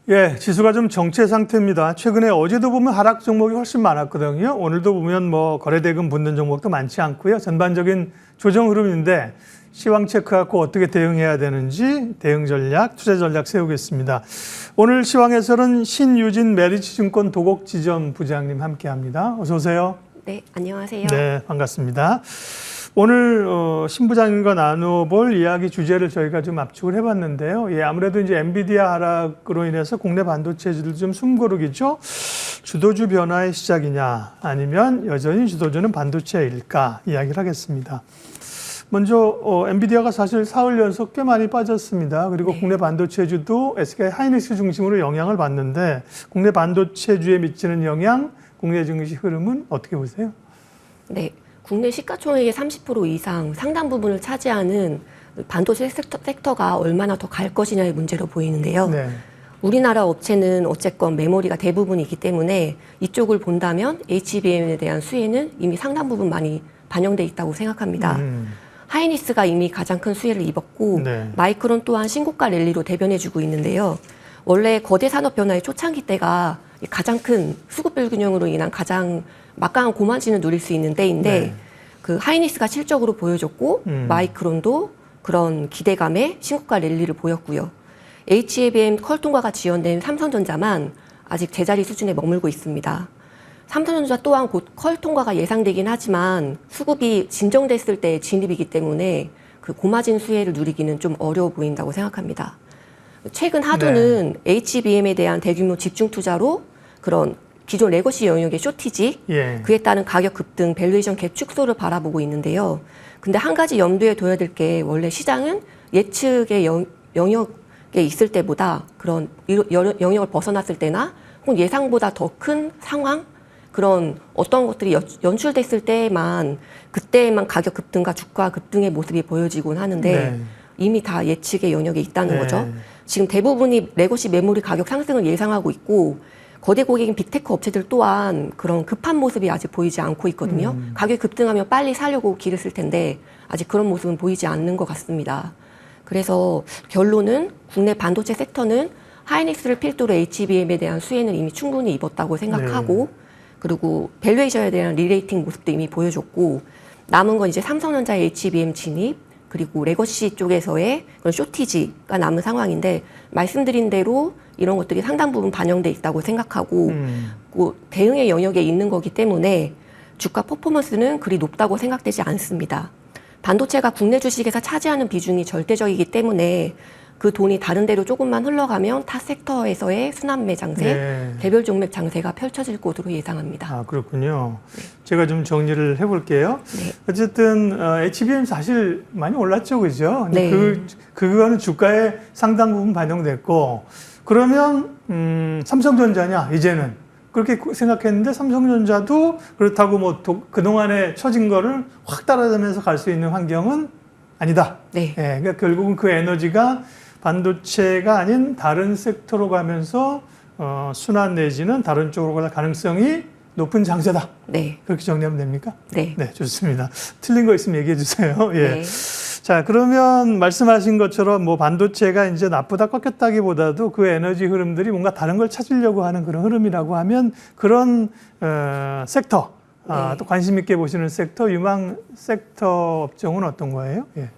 예, 지수가 좀 정체 상태입니다. 최근에 어제도 보면 하락 종목이 훨씬 많았거든요. 오늘도 보면 뭐 거래대금 붙는 종목도 많지 않고요. 전반적인 조정 흐름인데 시황 체크하고 어떻게 대응해야 되는지 대응 전략, 투자 전략 세우겠습니다. 오늘 시황에서는 신유진 메리츠증권 도곡지점 부장님 함께합니다. 어서 오세요. 네, 안녕하세요. 네, 반갑습니다. 오늘 신 부장님과 나눠볼 이야기 주제를 저희가 좀 압축을 해봤는데요. 예, 아무래도 이제 엔비디아 하락으로 인해서 국내 반도체주들 좀 숨고르기죠. 주도주 변화의 시작이냐, 아니면 여전히 주도주는 반도체일까 이야기를 하겠습니다. 먼저 엔비디아가 사실 사흘 연속 꽤 많이 빠졌습니다. 그리고 네. 국내 반도체주도 SK 하이닉스 중심으로 영향을 받는데 국내 반도체주에 미치는 영향, 국내 증시 흐름은 어떻게 보세요? 네. 국내 시가총액의 30% 이상 상당 부분을 차지하는 반도체 섹터가 얼마나 더 갈 것이냐의 문제로 보이는데요. 네. 우리나라 업체는 어쨌건 메모리가 대부분이기 때문에 이쪽을 본다면 HBM에 대한 수혜는 이미 상당 부분 많이 반영돼 있다고 생각합니다. 하이닉스가 이미 가장 큰 수혜를 입었고 네. 마이크론 또한 신고가 랠리로 대변해주고 있는데요. 원래 거대 산업 변화의 초창기 때가 가장 큰 수급 불균형으로 인한 가장 막강한 고만치는 누릴 수 있는 때인데 네. 그 하이닉스가 실적으로 보여줬고 마이크론도 그런 기대감에 신고가 랠리를 보였고요. HBM 컬 통과가 지연된 삼성전자만 아직 제자리 수준에 머물고 있습니다. 삼성전자 또한 곧 컬 통과가 예상되긴 하지만 수급이 진정됐을 때 진입이기 때문에 그 고마진 수혜를 누리기는 좀 어려워 보인다고 생각합니다. 최근 하두는 네. HBM에 대한 대규모 집중 투자로 그런 기존 레거시 영역의 쇼티지, 예. 그에 따른 가격 급등, 밸류에이션 갭 축소를 바라보고 있는데요. 근데 한 가지 염두에 둬야 될 게 원래 시장은 예측의 영역에 있을 때보다 그런 영역을 벗어났을 때나 혹은 예상보다 더 큰 상황, 그런 어떤 것들이 연출됐을 때만 그때만 가격 급등과 주가 급등의 모습이 보여지곤 하는데 네. 이미 다 예측의 영역에 있다는 네. 거죠. 지금 대부분이 레거시 메모리 가격 상승을 예상하고 있고 거대 고객인 빅테크 업체들 또한 그런 급한 모습이 아직 보이지 않고 있거든요. 가격이 급등하면 빨리 사려고 기를 쓸 텐데 아직 그런 모습은 보이지 않는 것 같습니다. 그래서 결론은 국내 반도체 섹터는 하이닉스를 필두로 HBM에 대한 수혜는 이미 충분히 입었다고 생각하고 네. 그리고 밸류에이션에 대한 리레이팅 모습도 이미 보여줬고 남은 건 이제 삼성전자의 HBM 진입 그리고 레거시 쪽에서의 그런 쇼티지가 남은 상황인데 말씀드린 대로 이런 것들이 상당 부분 반영돼 있다고 생각하고 그 대응의 영역에 있는 거기 때문에 주가 퍼포먼스는 그리 높다고 생각되지 않습니다. 반도체가 국내 주식에서 차지하는 비중이 절대적이기 때문에 그 돈이 다른 데로 조금만 흘러가면 타 섹터에서의 순환매 장세, 네. 개별 종목 장세가 펼쳐질 것으로 예상합니다. 아, 그렇군요. 네. 제가 좀 정리를 해볼게요. 네. 어쨌든 HBM 사실 많이 올랐죠, 그죠? 네. 그거는 주가에 상당 부분 반영됐고 그러면 삼성전자냐 이제는 그렇게 생각했는데 삼성전자도 그렇다고 뭐 그동안에 처진 거를 확 따라다니면서 갈 수 있는 환경은 아니다. 네. 네. 그러니까 결국은 그 에너지가 반도체가 아닌 다른 섹터로 가면서 순환 내지는 다른 쪽으로 갈 가능성이 높은 장세다. 네. 그렇게 정리하면 됩니까? 네. 네, 좋습니다. 틀린 거 있으면 얘기해 주세요. 예. 네. 자, 그러면 말씀하신 것처럼 뭐 반도체가 이제 나쁘다 꺾였다기보다도 그 에너지 흐름들이 뭔가 다른 걸 찾으려고 하는 그런 흐름이라고 하면 그런 섹터, 네. 또 관심 있게 보시는 섹터, 유망 섹터 업종은 어떤 거예요? 예.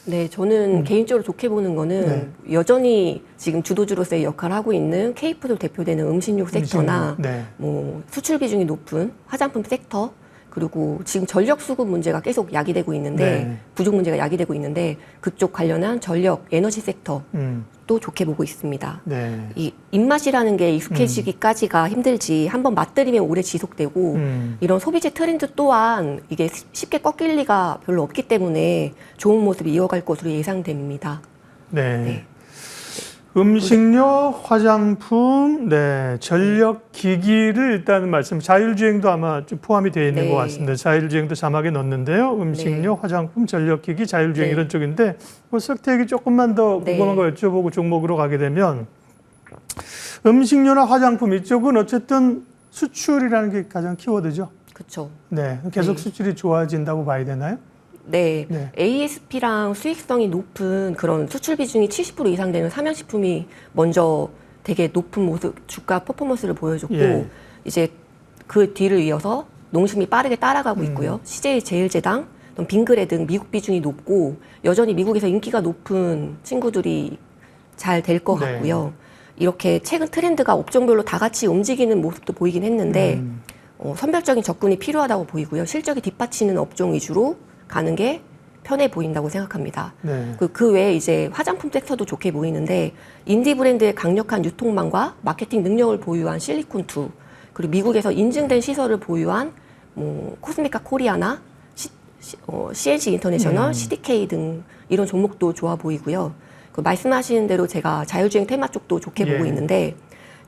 네, 저는 개인적으로 좋게 보는 거는 네. 여전히 지금 주도주로서의 역할을 하고 있는 K푸드 대표되는 음식료 섹터나 네. 뭐 수출 비중이 높은 화장품 섹터 그리고 지금 전력 수급 문제가 계속 야기되고 있는데 네. 부족 문제가 야기되고 있는데 그쪽 관련한 전력 에너지 섹터도 좋게 보고 있습니다. 네. 이 입맛이라는 게 익숙해지기까지가 힘들지 한번 맛들이면 오래 지속되고 이런 소비재 트렌드 또한 이게 쉽게 꺾일 리가 별로 없기 때문에 좋은 모습을 이어갈 것으로 예상됩니다. 네. 네. 음식료, 화장품, 네, 전력기기를 일단 자율주행도 아마 좀 포함이 되어 있는 네. 것 같습니다. 자율주행도 자막에 넣었는데요. 음식료, 네. 화장품, 전력기기, 자율주행 네. 이런 쪽인데 뭐 석태기 조금만 더 궁금한 거 여쭤보고 종목으로 가게 되면 음식료나 화장품 이쪽은 어쨌든 수출이라는 게 가장 키워드죠. 그렇죠. 네, 계속 네. 수출이 좋아진다고 봐야 되나요? 네. 네, ASP랑 수익성이 높은 그런 수출 비중이 70% 이상 되는 삼양식품이 먼저 되게 높은 모습, 주가 퍼포먼스를 보여줬고 예. 이제 그 뒤를 이어서 농심이 빠르게 따라가고 있고요. CJ 제일제당, 빙그레 등 미국 비중이 높고 여전히 미국에서 인기가 높은 친구들이 잘 될 것 네. 같고요. 이렇게 최근 트렌드가 업종별로 다 같이 움직이는 모습도 보이긴 했는데 선별적인 접근이 필요하다고 보이고요. 실적이 뒷받치는 업종 위주로 가는 게 편해 보인다고 생각합니다. 네. 그 외에 이제 화장품 섹터도 좋게 보이는데 인디 브랜드의 강력한 유통망과 마케팅 능력을 보유한 실리콘2 그리고 미국에서 인증된 시설을 보유한 코스메카 코리아나 CNC 인터내셔널, CDK 등 이런 종목도 좋아 보이고요. 그 말씀하신 대로 제가 자율주행 테마 쪽도 좋게 예. 보고 있는데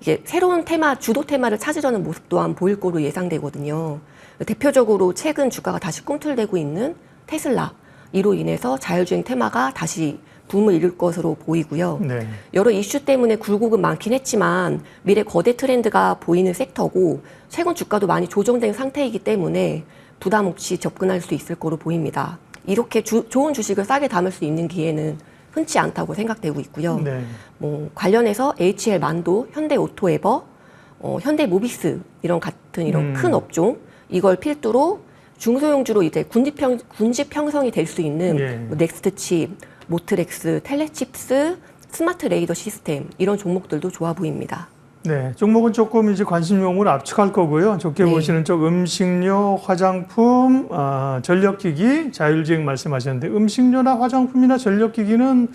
이게 새로운 테마, 주도 테마를 찾으려는 모습 또한 보일 거로 예상되거든요. 대표적으로 최근 주가가 다시 꿈틀대고 있는 테슬라 이로 인해서 자율주행 테마가 다시 붐을 이룰 것으로 보이고요. 네. 여러 이슈 때문에 굴곡은 많긴 했지만 미래 거대 트렌드가 보이는 섹터고 최근 주가도 많이 조정된 상태이기 때문에 부담 없이 접근할 수 있을 거로 보입니다. 이렇게 좋은 주식을 싸게 담을 수 있는 기회는 흔치 않다고 생각되고 있고요. 네. 관련해서 HL 만도, 현대 오토에버, 현대 모비스 이런 같은 이런 큰 업종 이걸 필두로 중소형주로 이제 군집 형성이 될 수 있는 예. 넥스트칩, 모트렉스, 텔레칩스, 스마트 레이더 시스템 이런 종목들도 좋아 보입니다. 네, 종목은 조금 이제 관심용으로 압축할 거고요. 좋게 네. 보시는 쪽 음식료, 화장품, 전력기기, 자율주행 말씀하셨는데 음식료나 화장품이나 전력기기는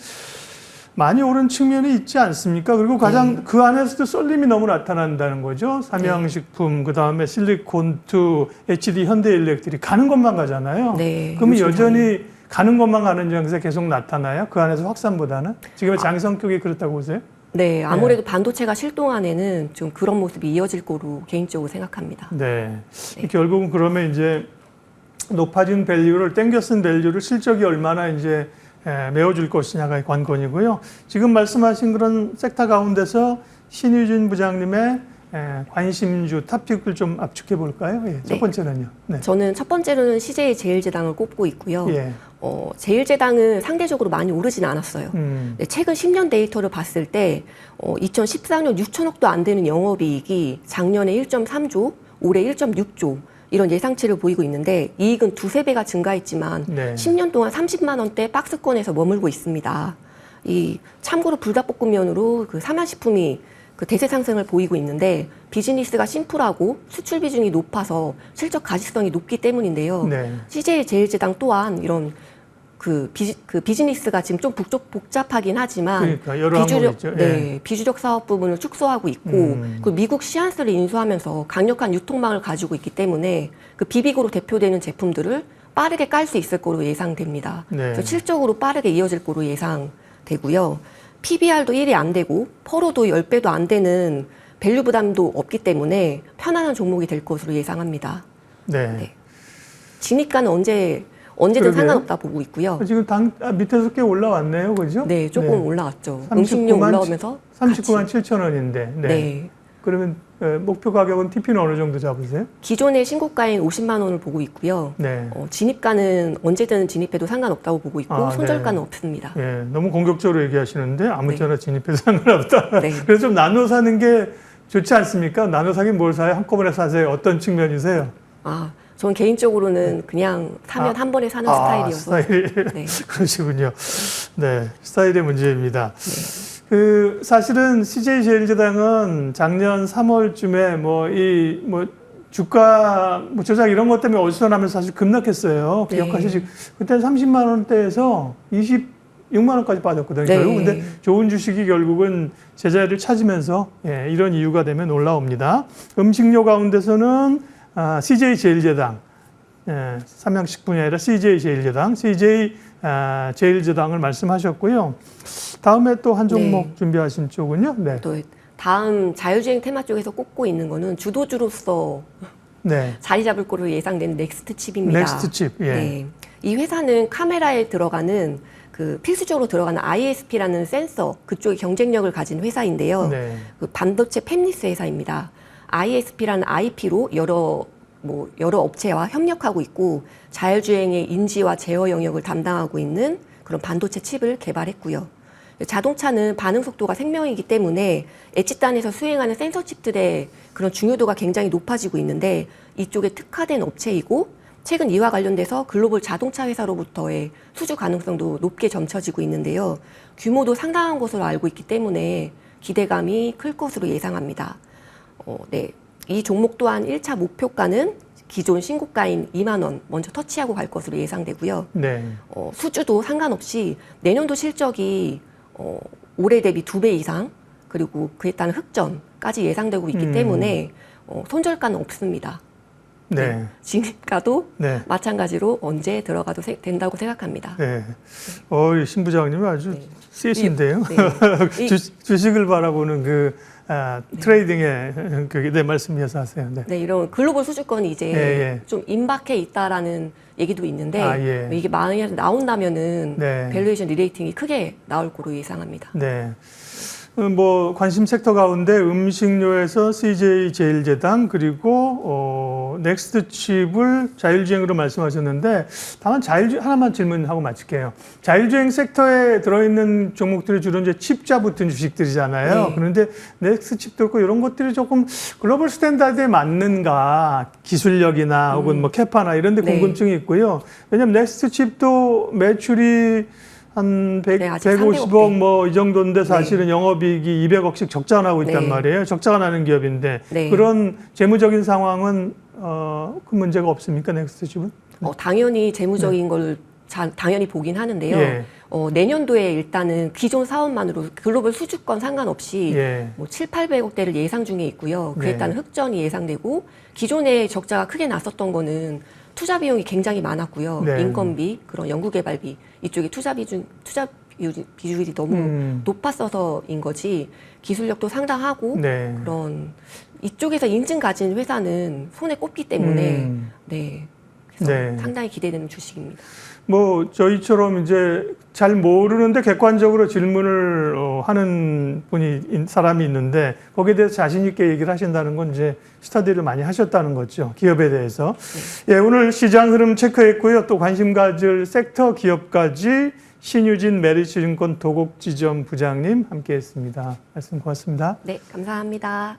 많이 오른 측면이 있지 않습니까? 그리고 가장 그 안에서도 쏠림이 너무 나타난다는 거죠. 삼양식품, 그 다음에 실리콘2, HD 현대일렉들이 가는 것만 가잖아요. 네, 그러면 요즘 여전히 가는 것만 가는 장세 계속 나타나요? 그 안에서 확산보다는? 지금의 장 성격이 그렇다고 보세요? 네, 아무래도 반도체가 실동안에는 좀 그런 모습이 이어질 거로 개인적으로 생각합니다. 네. 결국은 그러면 이제 높아진 밸류를 땡겨 쓴 밸류를 실적이 얼마나 이제 메워줄 것이냐가 관건이고요. 지금 말씀하신 그런 섹터 가운데서 신유진 부장님의 관심주 탑픽을 좀 압축해 볼까요? 예, 첫 네. 번째는요. 네. 저는 첫 번째로는 CJ 제일제당을 꼽고 있고요. 예. 제일제당은 상대적으로 많이 오르진 않았어요. 네, 최근 10년 데이터를 봤을 때 2014년 6천억도 안 되는 영업이익이 작년에 1.3조, 올해 1.6조 이런 예상치를 보이고 있는데 이익은 두세 배가 증가했지만 네. 10년 동안 30만 원대 박스권에서 머물고 있습니다. 참고로 불닭볶음면으로 그 삼양식품이 그 대세 상승을 보이고 있는데 비즈니스가 심플하고 수출 비중이 높아서 실적 가시성이 높기 때문인데요. 네. CJ 제일제당 또한 이런 비즈니스가 지금 좀 복잡하긴 하지만 그러니까 여러 항목이 있죠. 네, 비주력 사업 부분을 축소하고 있고 그 미국 시안스를 인수하면서 강력한 유통망을 가지고 있기 때문에 그 비빅으로 대표되는 제품들을 빠르게 깔 수 있을 거로 예상됩니다. 네. 그래서 실적으로 빠르게 이어질 거로 예상되고요. PBR도 1이 안 되고 퍼로도 10배도 안 되는 밸류 부담도 없기 때문에 편안한 종목이 될 것으로 예상합니다. 네. 네. 진입가는 언제든 그러게요. 상관없다 보고 있고요. 지금 밑에서 꽤 올라왔네요. 그죠? 네, 조금 네. 올라왔죠. 음식료 올라오면서 39만 7천 원인데. 네. 네. 그러면 목표 가격은 TP는 어느 정도 잡으세요? 기존의 신고가인 50만 원을 보고 있고요. 네. 진입가는 언제든 진입해도 상관없다고 보고 있고 손절가는 네. 없습니다. 예, 너무 공격적으로 얘기하시는데 아무쪼나 진입해도 상관없다. 네. 그래서 좀 나눠 사는 게 좋지 않습니까? 나눠 사긴 뭘 사요? 한꺼번에 사세요? 어떤 측면이세요? 저는 개인적으로는 그냥 사면 한 번에 사는 스타일이어서. 스타일. 네. 그러시군요. 네, 스타일의 문제입니다. 사실은 CJ 제일제당은 작년 3월쯤에 주가 조작 이런 것 때문에 어수선하면서 사실 급락했어요. 네. 기억하시죠? 그때 30만 원대에서 26만 원까지 빠졌거든요. 네. 결국 근데 좋은 주식이 결국은 제자리를 찾으면서 이런 이유가 되면 올라옵니다. 음식료 가운데서는 CJ 제일제당, 삼양식품이 아니라 CJ 제일제당, CJ 제일제당을 말씀하셨고요. 다음에 또 한 종목 준비하신 쪽은요. 네. 또 다음 자율주행 테마 쪽에서 꼽고 있는 거는 주도주로서 자리 잡을 거로 예상되는 넥스트칩입니다. 넥스트칩. 예. 네. 이 회사는 카메라에 들어가는 그 필수적으로 들어가는 ISP라는 센서 그쪽의 경쟁력을 가진 회사인데요. 네. 그 반도체 팹리스 회사입니다. ISP라는 IP로 여러 업체와 협력하고 있고 자율주행의 인지와 제어 영역을 담당하고 있는 그런 반도체 칩을 개발했고요. 자동차는 반응 속도가 생명이기 때문에 엣지단에서 수행하는 센서 칩들의 그런 중요도가 굉장히 높아지고 있는데 이쪽에 특화된 업체이고 최근 이와 관련돼서 글로벌 자동차 회사로부터의 수주 가능성도 높게 점쳐지고 있는데요. 규모도 상당한 것으로 알고 있기 때문에 기대감이 클 것으로 예상합니다. 네. 이 종목 또한 1차 목표가는 기존 신고가인 2만 원 먼저 터치하고 갈 것으로 예상되고요. 네. 수주도 상관없이 내년도 실적이 올해 대비 2배 이상 그리고 그에 따른 흑전까지 예상되고 있기 때문에 손절가는 없습니다. 네. 진입가도 네. 마찬가지로 언제 들어가도 된다고 생각합니다. 네. 신 부장님은 아주 네. 세신데요. 네. 주식을 바라보는 트레이딩의 내 말씀이어서 하세요. 네. 네, 이런 글로벌 수주권이 이제 좀 임박해 있다라는 얘기도 있는데 이게 만약에 나온다면은 밸류에이션 리레이팅이 크게 나올 거로 예상합니다. 네. 뭐 관심 섹터 가운데 음식료에서 CJ 제일제당 그리고 넥스트칩을 자율주행으로 말씀하셨는데 다만 하나만 질문하고 마칠게요. 자율주행 섹터에 들어있는 종목들이 주로 이제 칩자 붙은 주식들이잖아요. 네. 그런데 넥스트칩도 있고 이런 것들이 조금 글로벌 스탠다드에 맞는가 기술력이나 혹은 뭐 캐파나 이런 데 궁금증이 있고요. 왜냐하면 넥스트칩도 매출이 한 150억 뭐 이 정도인데 사실은 영업이익이 200억씩 적자가 나고 있단 말이에요. 적자가 나는 기업인데 그런 재무적인 상황은 그 문제가 없습니까? 넥스트칩은? 당연히 재무적인 걸 당연히 보긴 하는데요. 내년도에 일단은 기존 사업만으로 글로벌 수주권 상관없이 뭐 7, 800억대를 예상 중에 있고요. 그에 따른 흑전이 예상되고 기존에 적자가 크게 났었던 거는 투자 비용이 굉장히 많았고요. 인건비, 그런 연구개발비 이쪽에 투자 비율이 너무 높았어서인 거지 기술력도 상당하고 그런 이쪽에서 인증 가진 회사는 손에 꼽기 때문에 그래서 상당히 기대되는 주식입니다. 뭐 저희처럼 이제 잘 모르는데 객관적으로 질문을 하는 사람이 있는데 거기에 대해서 자신 있게 얘기를 하신다는 건 이제 스터디를 많이 하셨다는 거죠. 기업에 대해서. 예, 오늘 시장 흐름 체크했고요. 또 관심 가질 섹터 기업까지 신유진 메리츠증권 도곡지점 부장님 함께했습니다. 말씀 고맙습니다. 네, 감사합니다.